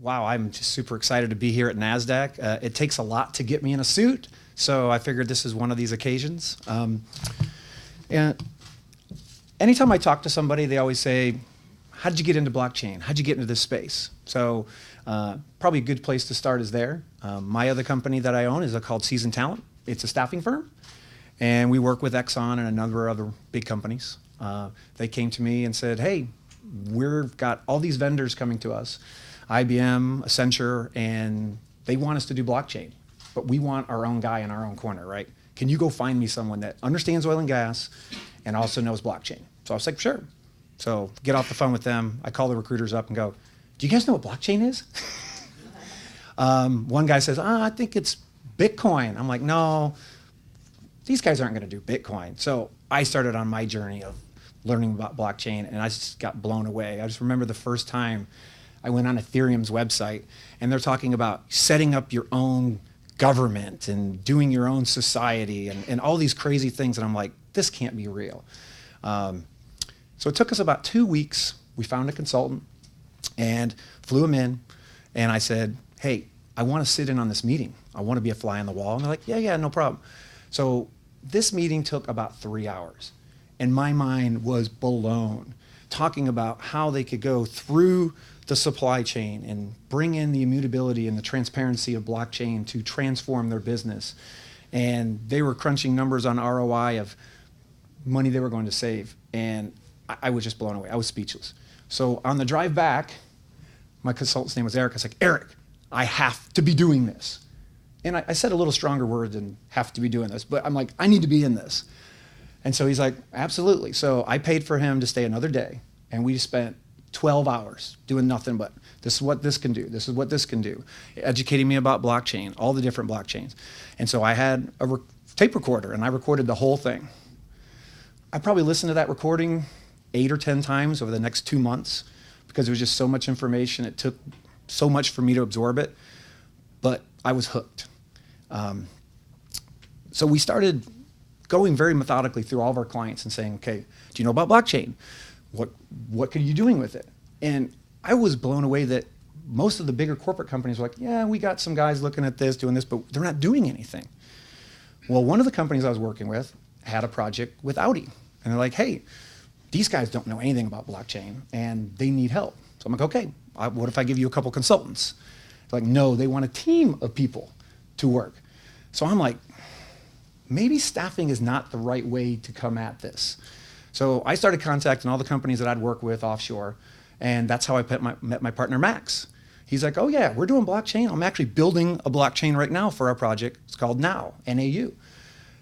wow, I'm just super excited to be here at Nasdaq. It takes a lot to get me in a suit, so I figured this is one of these occasions. And anytime I talk to somebody, they always say, how did you get into blockchain? How did you get into this space? So probably a good place to start is there. My other company that I own is called Seasoned Talent. It's a staffing firm, and we work with Exxon and a number of other big companies. They came to me and said, hey, we've got all these vendors coming to us, IBM, Accenture, and they want us to do blockchain, but we want our own guy in our own corner, right? Can you go find me someone that understands oil and gas and also knows blockchain? So I was like, sure. So get off the phone with them. I call the recruiters up and go, do you guys know what blockchain is? One guy says, I think it's Bitcoin. I'm like, no, these guys aren't going to do Bitcoin. So I started on my journey of learning about blockchain, and I just got blown away. I just remember the first time I went on Ethereum's website, and they're talking about setting up your own government and doing your own society and all these crazy things. And I'm like, this can't be real. So it took us about 2 weeks. We found a consultant and flew him in. And I said, hey, I want to sit in on this meeting. I want to be a fly on the wall. And they're like, yeah, no problem. So this meeting took about 3 hours. And my mind was blown, talking about how they could go through the supply chain and bring in the immutability and the transparency of blockchain to transform their business. And they were crunching numbers on ROI of money they were going to save. And I was just blown away. I was speechless. So on the drive back, my consultant's name was Eric. I was like, Eric, I have to be doing this. And I said a little stronger word than have to be doing this, but I'm like, I need to be in this. And so he's like, absolutely. So I paid for him to stay another day, and we spent 12 hours doing nothing but this is what this can do, this is what this can do, educating me about blockchain, all the different blockchains. And so I had a tape recorder, and I recorded the whole thing. I probably listened to that recording 8 or 10 times over the next 2 months because there was just so much information. It took so much for me to absorb it, but I was hooked. So we started going very methodically through all of our clients and saying, okay, do you know about blockchain? What are you doing with it? And I was blown away that most of the bigger corporate companies were like, yeah, we got some guys looking at this, doing this, but they're not doing anything. Well, one of the companies I was working with had a project with Audi. And they're like, hey, these guys don't know anything about blockchain and they need help. So I'm like, okay, what if I give you a couple consultants? They're like, no, they want a team of people to work. So I'm like, maybe staffing is not the right way to come at this. So I started contacting all the companies that I'd work with offshore, and that's how I met my partner, Max. He's like, oh yeah, we're doing blockchain. I'm actually building a blockchain right now for our project. It's called Now, N-A-U.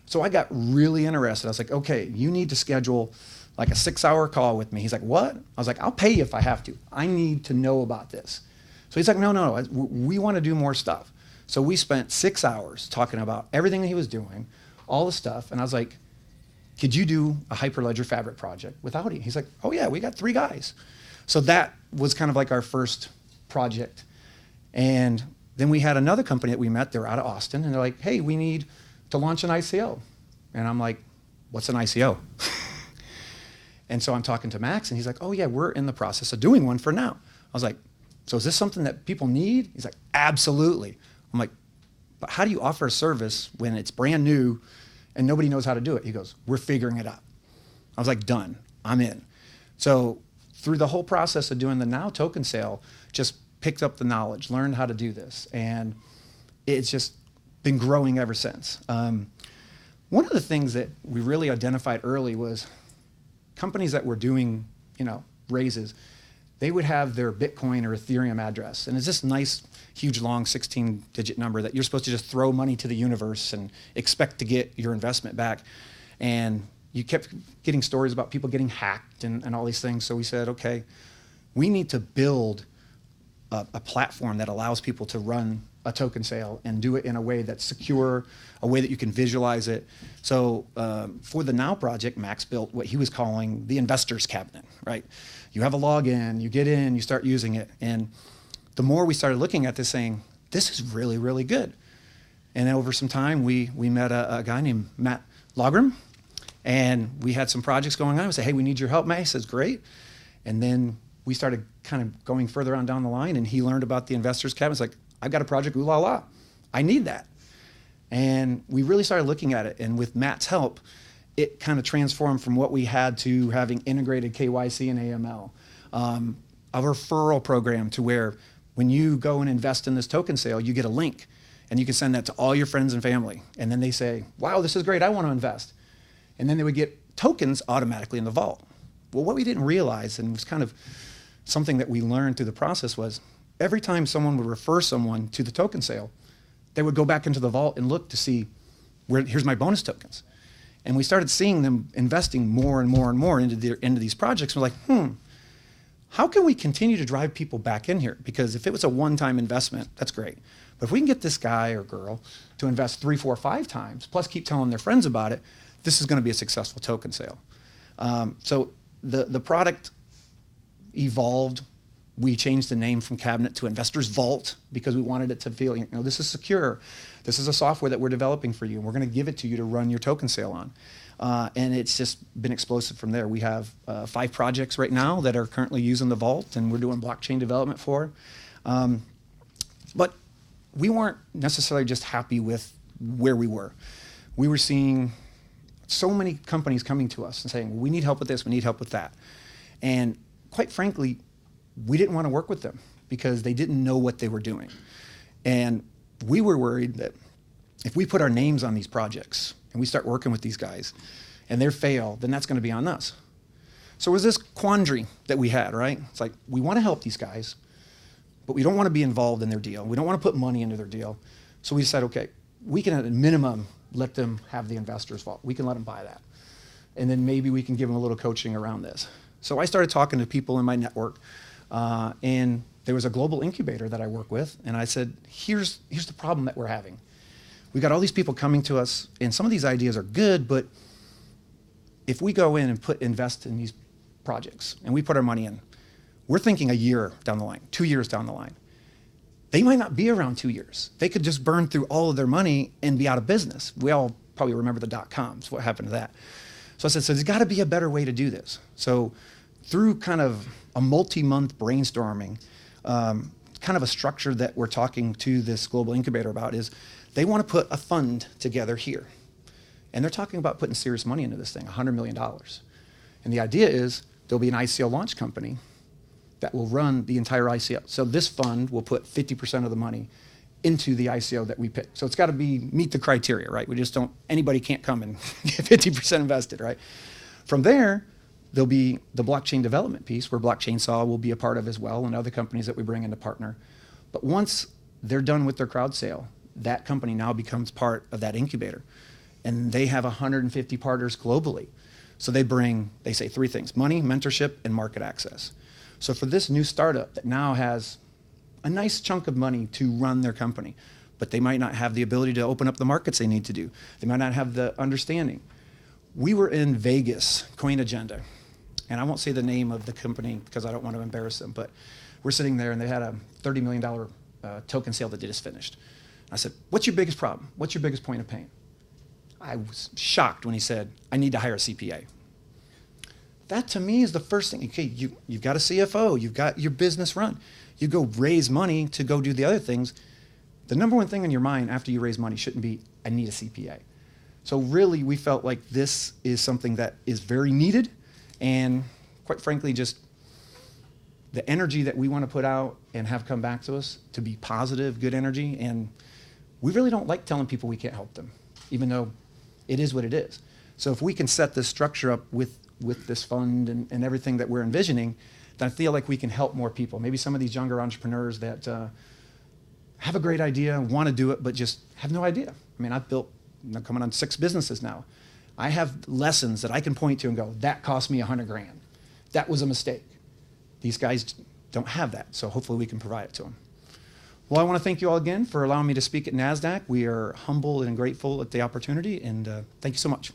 So I got really interested. I was like, okay, you need to schedule like a 6-hour call with me. He's like, what? I was like, I'll pay you if I have to. I need to know about this. So he's like, no, we want to do more stuff. So we spent 6 hours talking about everything that he was doing, all the stuff. And I was like, could you do a Hyperledger Fabric project with Audi? He's like, oh yeah, we got 3 guys. So that was kind of like our first project. And then we had another company that we met. They're out of Austin, and they're like, hey, we need to launch an ICO. And I'm like, what's an ICO? And so I'm talking to Max, and he's like, oh yeah, we're in the process of doing one for Now. I was like, so is this something that people need? He's like, absolutely. I'm like, but how do you offer a service when it's brand new and nobody knows how to do it? He goes, we're figuring it out. I was like, done, I'm in. So through the whole process of doing the Now token sale, just picked up the knowledge, learned how to do this, and it's just been growing ever since. One of the things that we really identified early was companies that were doing, raises, they would have their Bitcoin or Ethereum address. And it's this nice, huge, long 16-digit number that you're supposed to just throw money to the universe and expect to get your investment back. And you kept getting stories about people getting hacked and all these things. So we said, okay, we need to build a platform that allows people to run a token sale and do it in a way that's secure, a way that you can visualize it. So for the Now project, Max built what he was calling the investor's cabinet, right? You have a login, you get in, you start using it. And the more we started looking at this saying, this is really, really good. And over some time, we met a guy named Matt Logram, and we had some projects going on. We said, hey, we need your help, Matt. He says, great. And then we started kind of going further on down the line, and he learned about the investors cabinet. It's like, I've got a project, ooh la la, I need that. And we really started looking at it, and with Matt's help, it kind of transformed from what we had to having integrated KYC and AML, a referral program to where when you go and invest in this token sale, you get a link, and you can send that to all your friends and family. And then they say, wow, this is great, I want to invest. And then they would get tokens automatically in the vault. Well, what we didn't realize, and it was kind of something that we learned through the process, was every time someone would refer someone to the token sale, they would go back into the vault and look to see, here's my bonus tokens. And we started seeing them investing more and more and more into these projects. We're like, how can we continue to drive people back in here? Because if it was a one-time investment, that's great. But if we can get this guy or girl to invest 3, 4, 5 times, plus keep telling their friends about it, this is going to be a successful token sale. So the product evolved. We changed the name from Cabinet to Investors Vault because we wanted it to feel, this is secure. This is a software that we're developing for you, and we're going to give it to you to run your token sale on. And it's just been explosive from there. We have 5 projects right now that are currently using the Vault, and we're doing blockchain development for. But we weren't necessarily just happy with where we were. We were seeing so many companies coming to us and saying, we need help with this, we need help with that. And quite frankly, we didn't want to work with them because they didn't know what they were doing. And we were worried that if we put our names on these projects and we start working with these guys and they fail, then that's going to be on us. So it was this quandary that we had, right? It's like, we want to help these guys, but we don't want to be involved in their deal. We don't want to put money into their deal. So we decided, okay, we can at a minimum let them have the investors vault. We can let them buy that. And then maybe we can give them a little coaching around this. So I started talking to people in my network, and there was a global incubator that I work with, and I said, here's the problem that we're having. We got all these people coming to us, and some of these ideas are good, but if we go in and invest in these projects, and we put our money in, we're thinking a year down the line, 2 years down the line. They might not be around 2 years. They could just burn through all of their money and be out of business. We all probably remember the dot-coms, what happened to that. So I said, so there's got to be a better way to do this. So through kind of a multi-month brainstorming, kind of a structure that we're talking to this global incubator about is they want to put a fund together here. And they're talking about putting serious money into this thing, $100 million. And the idea is there'll be an ICO launch company that will run the entire ICO. So this fund will put 50% of the money into the ICO that we pick. So it's got to meet the criteria, right? We just don't, anybody can't come and get 50% invested, right? From there, there'll be the blockchain development piece where BlockchainSaw will be a part of as well, and other companies that we bring in to partner. But once they're done with their crowd sale, that company now becomes part of that incubator. And they have 150 partners globally. So they say 3 things: money, mentorship, and market access. So for this new startup that now has a nice chunk of money to run their company, but they might not have the ability to open up the markets they need to do. They might not have the understanding. We were in Vegas, Coin Agenda, and I won't say the name of the company because I don't want to embarrass them, but we're sitting there and they had a $30 million token sale that they just finished. I said, what's your biggest problem? What's your biggest point of pain? I was shocked when he said, I need to hire a CPA. That to me is the first thing. Okay, you've got a CFO, you've got your business run. You go raise money to go do the other things. The number one thing in your mind after you raise money shouldn't be, I need a CPA. So really, we felt like this is something that is very needed, and quite frankly, just the energy that we want to put out and have come back to us to be positive, good energy. And we really don't like telling people we can't help them, even though it is what it is. So if we can set this structure up with this fund and everything that we're envisioning, then I feel like we can help more people. Maybe some of these younger entrepreneurs that have a great idea, want to do it, but just have no idea. I mean, I've built, I'm coming on 6 businesses now. I have lessons that I can point to and go, that cost me $100,000. That was a mistake. These guys don't have that, so hopefully we can provide it to them. Well, I want to thank you all again for allowing me to speak at Nasdaq. We are humble and grateful at the opportunity, and thank you so much.